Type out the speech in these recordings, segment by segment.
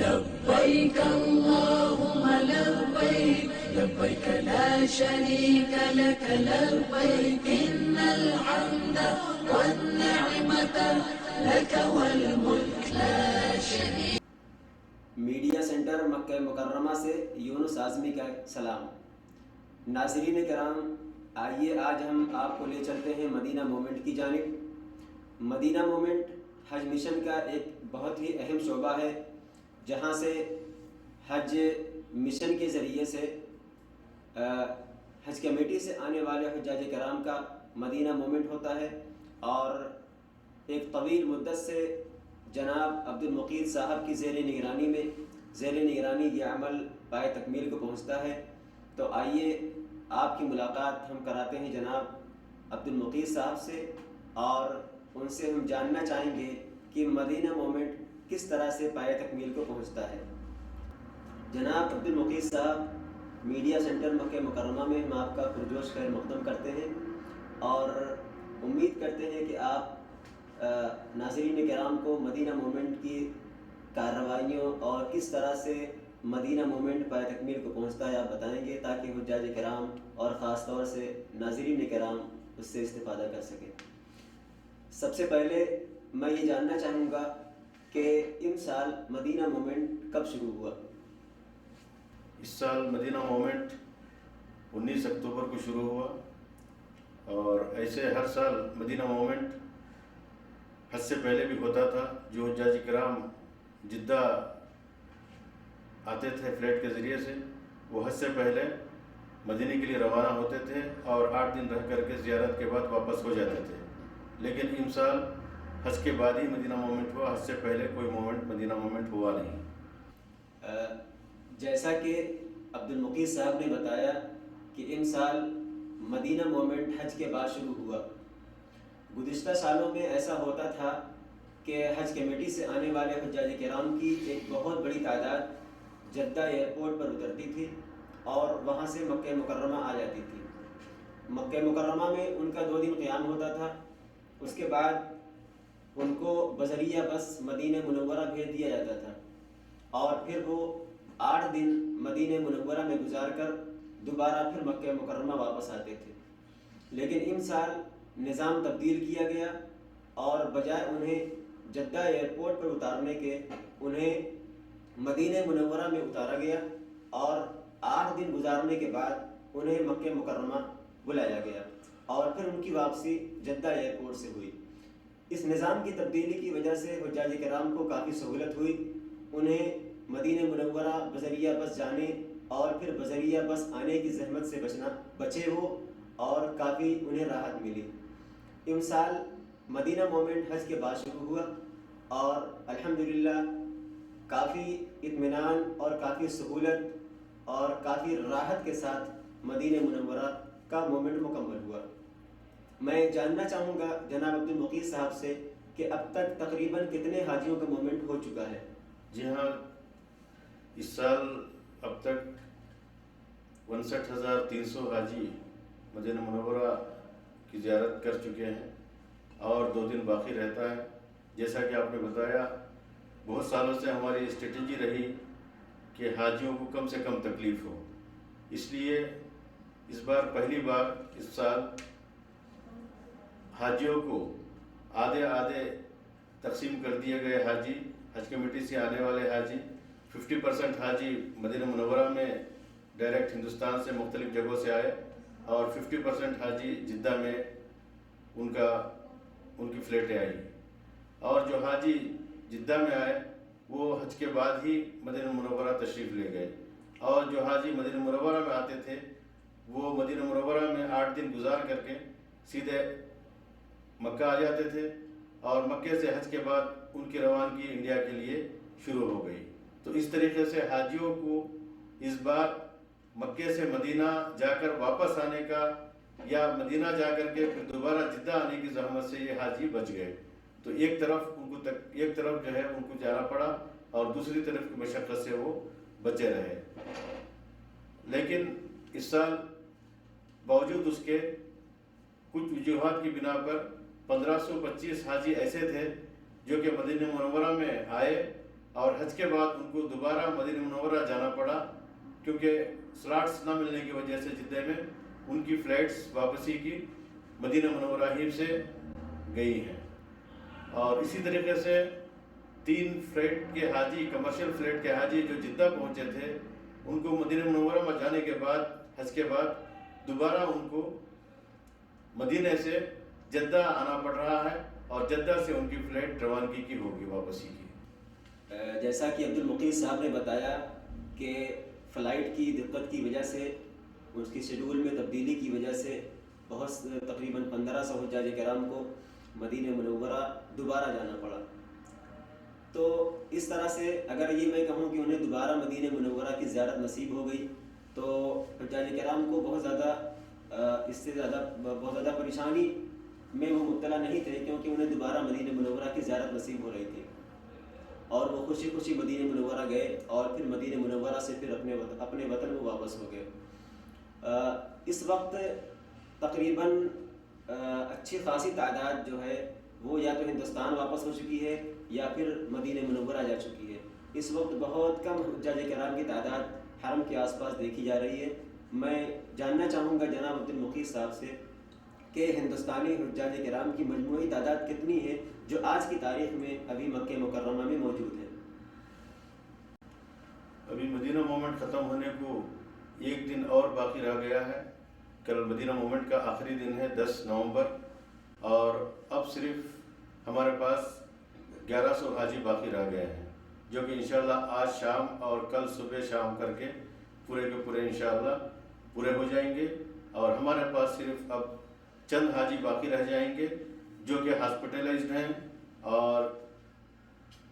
لبيك اللهم لبيك لبيك لا شريك لك لبيك إن الحمد والنعمة لك والملك لا شريك. میڈیا سینٹر مکہ مکرمہ سے یونس اعظمی کا سلام. ناظرین کرام، آئیے آج ہم آپ کو لے چلتے ہیں مدینہ مومنٹ کی جانب. مدینہ مومنٹ حج مشن کا ایک بہت ہی اہم شعبہ ہے، جہاں سے حج مشن کے ذریعے سے حج کمیٹی سے آنے والے حجاج کرام کا مدینہ مومنٹ ہوتا ہے، اور ایک طویل مدت سے جناب عبد المقیت صاحب کی زیر نگرانی یہ عمل پائے تکمیل کو پہنچتا ہے. تو آئیے آپ کی ملاقات ہم کراتے ہیں جناب عبد المقیت صاحب سے، اور ان سے ہم جاننا چاہیں گے کہ مدینہ مومنٹ کس طرح سے پائے تکمیل کو پہنچتا ہے. جناب عبد المقیت صاحب، میڈیا سینٹر مکہ مکرمہ میں ہم آپ کا پرجوش خیر مقدم کرتے ہیں، اور امید کرتے ہیں کہ آپ ناظرین کرام کو مدینہ مومنٹ کی کارروائیوں اور کس طرح سے مدینہ مومنٹ پائے تکمیل کو پہنچتا ہے آپ بتائیں گے، تاکہ حجاج کرام اور خاص طور سے ناظرین کرام اس سے استفادہ کر سکیں. سب سے پہلے میں یہ جاننا چاہوں گا کہ ان سال مدینہ مومنٹ کب شروع ہوا؟ اس سال مدینہ مومنٹ 19 اکتوبر کو شروع ہوا، اور ایسے ہر سال مدینہ مومنٹ حج سے پہلے بھی ہوتا تھا. جو حجاج کرام جدہ آتے تھے فلائٹ کے ذریعے سے، وہ حج سے پہلے مدینے کے لیے روانہ ہوتے تھے اور 8 دن رہ کر کے زیارت کے بعد واپس ہو جاتے تھے. لیکن ان سال حج کے بعد ہی مدینہ مومنٹ ہوا، حج سے پہلے کوئی مومنٹ مدینہ مومنٹ ہوا نہیں. جیسا کہ عبد المقیت صاحب نے بتایا کہ ان سال مدینہ مومنٹ حج کے بعد شروع ہوا. گزشتہ سالوں میں ایسا ہوتا تھا کہ حج کمیٹی سے آنے والے حجاج کرام کی ایک بہت بڑی تعداد جدہ ایئرپورٹ پر اترتی تھی اور وہاں سے مکہ مکرمہ آ جاتی تھی. مکہ مکرمہ میں ان کا 2 دن قیام ہوتا تھا. اس کے بعد ان کو بذریعہ بس مدینہ منورہ بھیج دیا جاتا تھا، اور پھر وہ 8 دن مدینہ منورہ میں گزار کر دوبارہ پھر مکہ مکرمہ واپس آتے تھے. لیکن ان سال نظام تبدیل کیا گیا، اور بجائے انہیں جدہ ایئرپورٹ پر اتارنے کے انہیں مدینہ منورہ میں اتارا گیا، اور 8 دن گزارنے کے بعد انہیں مکہ مکرمہ بلایا گیا، اور پھر ان کی واپسی جدہ ایئرپورٹ سے ہوئی. اس نظام کی تبدیلی کی وجہ سے حجاج کرام کو کافی سہولت ہوئی. انہیں مدینہ منورہ بذریعہ بس جانے اور پھر بذریعہ بس آنے کی زحمت سے بچے وہ، اور کافی انہیں راحت ملی. ان سال مدینہ مومنٹ حج کے بعد شروع ہوا، اور الحمدللہ کافی اطمینان اور کافی سہولت اور کافی راحت کے ساتھ مدینہ منورہ کا مومنٹ مکمل ہوا. میں جاننا چاہوں گا جناب عبد المقیت صاحب سے کہ اب تک تقریباً کتنے حاجیوں کا مومنٹ ہو چکا ہے؟ جی ہاں، اس سال اب تک 59,300 حاجی مدینہ منورہ کی زیارت کر چکے ہیں، اور 2 دن باقی رہتا ہے. جیسا کہ آپ نے بتایا، بہت سالوں سے ہماری اسٹریٹجی رہی کہ حاجیوں کو کم سے کم تکلیف ہو. اس لیے اس بار پہلی بار اس سال حاجیوں کو آدھے تقسیم کر دیے گئے. حج کمیٹی سے آنے والے حاجی 50% حاجی مدینہ منورہ میں ڈائریکٹ ہندوستان سے مختلف جگہوں سے آئے، اور 50% حاجی جدہ میں ان کی فلیٹیں آئی. اور جو حاجی جدہ میں آئے وہ حج کے بعد ہی مدینہ منورہ تشریف لے گئے، اور جو حاجی مدینہ منورہ میں آتے تھے وہ مدینہ منورہ میں 8 دن گزار کر کے سیدھے مکہ آ جاتے تھے، اور مکے سے حج کے بعد ان کی روانگی انڈیا کے لیے شروع ہو گئی. تو اس طریقے سے حاجیوں کو اس بار مکے سے مدینہ جا کر واپس آنے کا، یا مدینہ جا کر کے پھر دوبارہ جدہ آنے کی زحمت سے یہ حاجی بچ گئے. تو ایک طرف جو ہے ان کو جانا پڑا، اور دوسری طرف کی مشقت سے وہ بچے رہے. لیکن اس سال باوجود اس کے کچھ وجوہات کی بنا پر 1525 حاجی ایسے تھے جو کہ مدینہ منورہ میں آئے اور حج کے بعد ان کو دوبارہ مدینہ منورہ جانا پڑا، کیونکہ سلاٹس نہ ملنے کی وجہ سے جدہ میں ان کی فلائٹس واپسی کی مدینہ منورہ ہی سے گئی ہیں۔ اور اسی طریقے سے 3 فلائٹ کے حاجی، کمرشل فلائٹ کے حاجی جو جدہ پہنچے تھے، ان کو مدینہ منورہ میں جانے کے بعد، حج کے بعد دوبارہ ان کو مدینہ سے جدہ آنا پڑ رہا ہے، اور جدہ سے ان کی فلائٹ روانگی کی ہوگی، واپسی کی۔ جیسا کہ عبد المقیت صاحب نے بتایا کہ فلائٹ کی دقت کی وجہ سے، اس کی شیڈول میں تبدیلی کی وجہ سے بہت تقریباً 1500 حجاج کرام کو مدینہ منورہ دوبارہ جانا پڑا۔ تو اس طرح سے اگر یہ میں کہوں کہ انہیں دوبارہ مدینہ منورہ کی زیارت نصیب ہو گئی تو حجاج کرام کو بہت زیادہ پریشانی میں وہ مبتلا نہیں تھے، کیونکہ انہیں دوبارہ مدینہ منورہ کی زیارت نصیب ہو رہی تھی، اور وہ خوشی خوشی مدینہ منورہ گئے، اور پھر مدینہ منورہ سے پھر اپنے وطن کو واپس ہو گئے۔ اس وقت تقریباً اچھی خاصی تعداد جو ہے وہ یا تو ہندوستان واپس ہو چکی ہے یا پھر مدینہ منورہ جا چکی ہے۔ اس وقت بہت کم حجاج کرام کی تعداد حرم کے آس پاس دیکھی جا رہی ہے۔ میں جاننا چاہوں گا جناب عبد المقیت صاحب سے کہ ہندوستانی حجاج کرام کی مجموعی تعداد کتنی ہے جو آج کی تاریخ میں ابھی مکہ مکرمہ میں موجود ہے؟ ابھی مدینہ مومنٹ ختم ہونے کو 1 دن اور باقی رہ گیا ہے۔ کل مدینہ مومنٹ کا آخری دن ہے 10 نومبر، اور اب صرف ہمارے پاس 1100 حاجی باقی رہ گئے ہیں، جو کہ انشاءاللہ آج شام اور کل صبح شام کر کے پورے کے پورے انشاءاللہ پورے ہو جائیں گے۔ اور ہمارے پاس صرف اب چند حاجی باقی رہ جائیں گے جو کہ ہاسپٹلائزڈ ہیں اور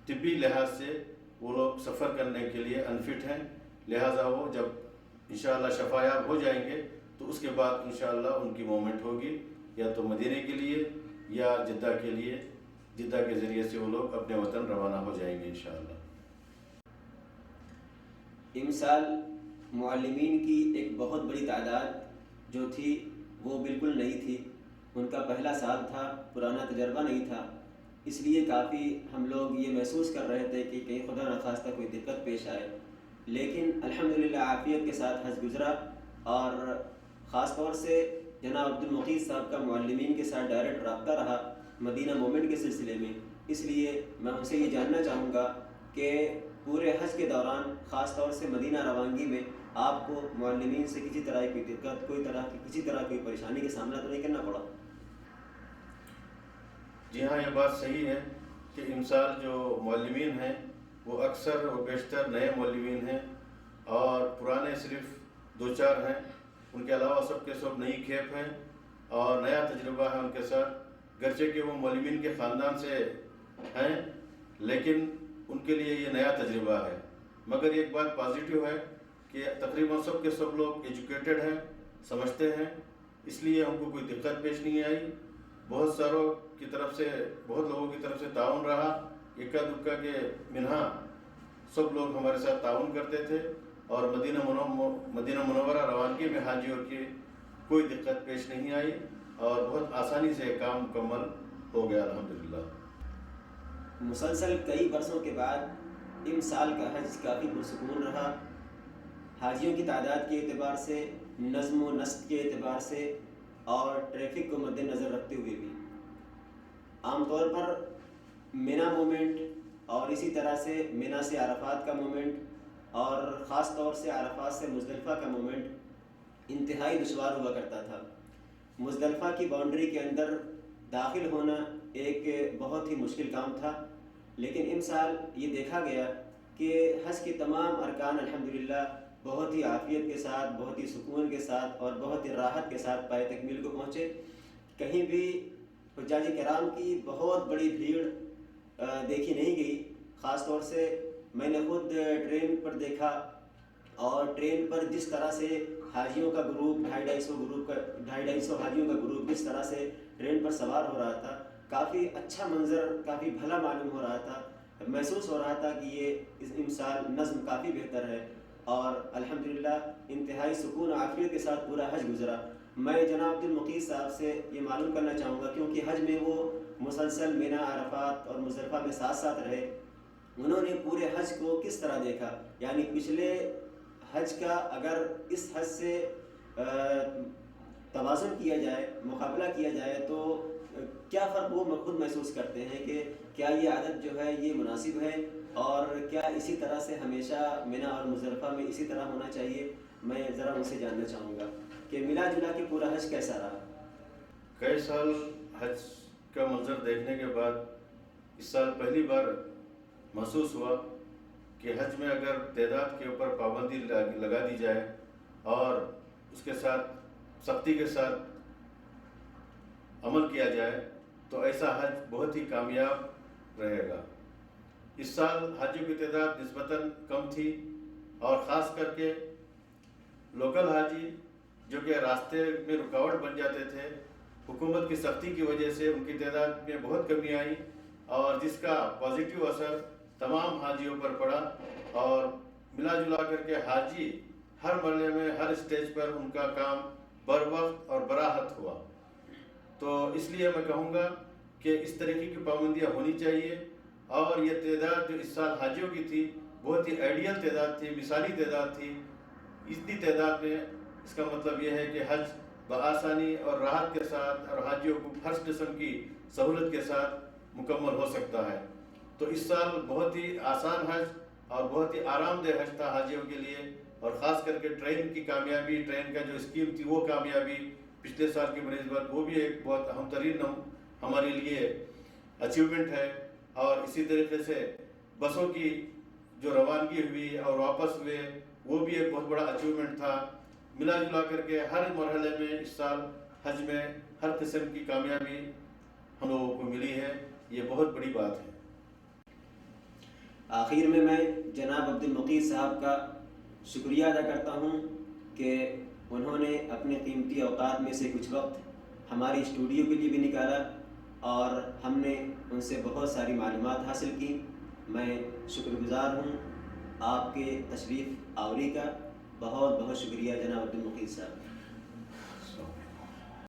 طبی لحاظ سے وہ لوگ سفر کرنے کے لیے انفٹ ہیں، لہٰذا وہ جب انشاءاللہ شفایاب ہو جائیں گے تو اس کے بعد انشاءاللہ ان کی مومنٹ ہوگی، یا تو مدینہ کے لیے یا جدہ کے لیے، جدہ کے ذریعے سے وہ لوگ اپنے وطن روانہ ہو جائیں گے انشاءاللہ۔ امسال معلمین کی ایک بہت بڑی تعداد جو تھی وہ بالکل نئی تھی، ان کا پہلا سال تھا، پرانا تجربہ نہیں تھا، اس لیے کافی ہم لوگ یہ محسوس کر رہے تھے کہ کہیں خدا نخواستہ کوئی دقت پیش آئے، لیکن الحمدللہ عافیت کے ساتھ حج گزرا، اور خاص طور سے جناب عبد المقیت صاحب کا معلمین کے ساتھ ڈائریکٹ رابطہ رہا مدینہ مومنٹ کے سلسلے میں، اس لیے میں ان سے یہ جاننا چاہوں گا کہ پورے حج کے دوران خاص طور سے مدینہ روانگی میں آپ کو معلمین سے کسی طرح کی دقت، کسی طرح کی پریشانی کا سامنا تو نہیں کرنا پڑا؟ جی ہاں، یہ بات صحیح ہے کہ امسال جو معلمین ہیں وہ اکثر و بیشتر نئے معلمین ہیں، اور پرانے صرف 2-4 ہیں، ان کے علاوہ سب کے سب نئی کھیپ ہیں اور نیا تجربہ ہے ان کے ساتھ، گرچہ کہ وہ معلمین کے خاندان سے ہیں لیکن ان کے لیے یہ نیا تجربہ ہے۔ مگر ایک بات پازیٹیو ہے کہ تقریباً سب کے سب لوگ ایجوکیٹڈ ہیں، سمجھتے ہیں، اس لیے ہم کو کوئی دقت پیش نہیں آئی۔ بہت لوگوں کی طرف سے تعاون رہا، اکا دکا کے منہا سب لوگ ہمارے ساتھ تعاون کرتے تھے، اور مدینہ منورہ روانگی میں حاجیوں کی کوئی دقت پیش نہیں آئی، اور بہت آسانی سے کام مکمل ہو گیا الحمدللہ۔ مسلسل کئی برسوں کے بعد امسال کا حج کافی پرسکون رہا، حاجیوں کی تعداد کے اعتبار سے، نظم و نسق کے اعتبار سے، اور ٹریفک کو مد نظر رکھتے ہوئے بھی۔ عام طور پر مینا مومنٹ اور اسی طرح سے مینا سے عرفات کا مومنٹ، اور خاص طور سے عرفات سے مزدلفہ کا مومنٹ انتہائی دشوار ہوا کرتا تھا۔ مزدلفہ کی باؤنڈری کے اندر داخل ہونا ایک بہت ہی مشکل کام تھا، لیکن امسال یہ دیکھا گیا کہ حج کے تمام ارکان الحمدللہ بہت ہی عافیت کے ساتھ، بہت ہی سکون کے ساتھ اور بہت ہی راحت کے ساتھ پائے تکمیل کو پہنچے۔ کہیں بھی حجاج کرام کی بہت بڑی بھیڑ دیکھی نہیں گئی، خاص طور سے میں نے خود ٹرین پر دیکھا، اور ٹرین پر جس طرح سے حاجیوں کا گروپ 250 حاجیوں کا گروپ جس طرح سے ٹرین پر سوار ہو رہا تھا، کافی اچھا منظر، کافی بھلا معلوم ہو رہا تھا، محسوس ہو رہا تھا کہ یہ اس امسال نظم کافی بہتر ہے، اور الحمدللہ انتہائی سکون عافیت کے ساتھ پورا حج گزرا۔ میں جناب عبد المقیت صاحب سے یہ معلوم کرنا چاہوں گا، کیونکہ حج میں وہ مسلسل مینا، عرفات اور مزدلفہ میں ساتھ ساتھ رہے، انہوں نے پورے حج کو کس طرح دیکھا، یعنی پچھلے حج کا اگر اس حج سے توازن کیا جائے، مقابلہ کیا جائے، تو کیا فرق وہ خود محسوس کرتے ہیں کہ کیا یہ عادت جو ہے یہ مناسب ہے، اور کیا اسی طرح سے ہمیشہ منی اور مزدلفہ میں اسی طرح ہونا چاہیے؟ میں ذرا ان سے جاننا چاہوں گا کہ ملا جلا کے پورا حج کیسا رہا۔ کئی سال حج کا منظر دیکھنے کے بعد اس سال پہلی بار محسوس ہوا کہ حج میں اگر تعداد کے اوپر پابندی لگا دی جائے اور اس کے ساتھ سختی کے ساتھ عمل کیا جائے تو ایسا حج بہت ہی کامیاب رہے گا۔ اس سال حاجیوں کی تعداد نسبتاً کم تھی، اور خاص کر کے لوکل حاجی جو کہ راستے میں رکاوٹ بن جاتے تھے، حکومت کی سختی کی وجہ سے ان کی تعداد میں بہت کمی آئی، اور جس کا پازیٹیو اثر تمام حاجیوں پر پڑا، اور ملا جلا کر کے حاجی ہر مرحلے میں ہر اسٹیج پر ان کا کام بر وقت اور براحت ہوا۔ تو اس لیے میں کہوں گا کہ اس طریقے کی پابندیاں ہونی چاہیے، اور یہ تعداد جو اس سال حاجیوں کی تھی بہت ہی آئیڈیل تعداد تھی، مثالی تعداد تھی۔ اتنی تعداد میں اس کا مطلب یہ ہے کہ حج بآسانی اور راحت کے ساتھ اور حاجیوں کو ہر قسم کی سہولت کے ساتھ مکمل ہو سکتا ہے۔ تو اس سال بہت ہی آسان حج اور بہت ہی آرام دہ حج تھا حاجیوں کے لیے، اور خاص کر کے ٹرین کی کامیابی، ٹرین کا جو اسکیم تھی وہ کامیابی پچھلے سال کی بنسبت وہ بھی ایک بہت اہم ترین ہمارے لیے اچیومنٹ ہے۔ اور اسی طریقے سے بسوں کی جو روانگی ہوئی اور واپس ہوئے وہ بھی ایک بہت بڑا اچیومنٹ تھا۔ ملا جلا کر کے ہر مرحلے میں اس سال حج میں ہر قسم کی کامیابی ہم لوگوں کو ملی ہے، یہ بہت بڑی بات ہے۔ آخر میں جناب عبدالمقیت صاحب کا شکریہ ادا کرتا ہوں کہ انہوں نے اپنے قیمتی اوقات میں سے کچھ وقت ہماری اسٹوڈیو کے لیے بھی نکالا، اور ہم نے ان سے بہت ساری معلومات حاصل کی۔ میں شکر گزار ہوں آپ کے تشریف آوری کا۔ بہت بہت شکریہ جناب عبدالمقیت صاحب۔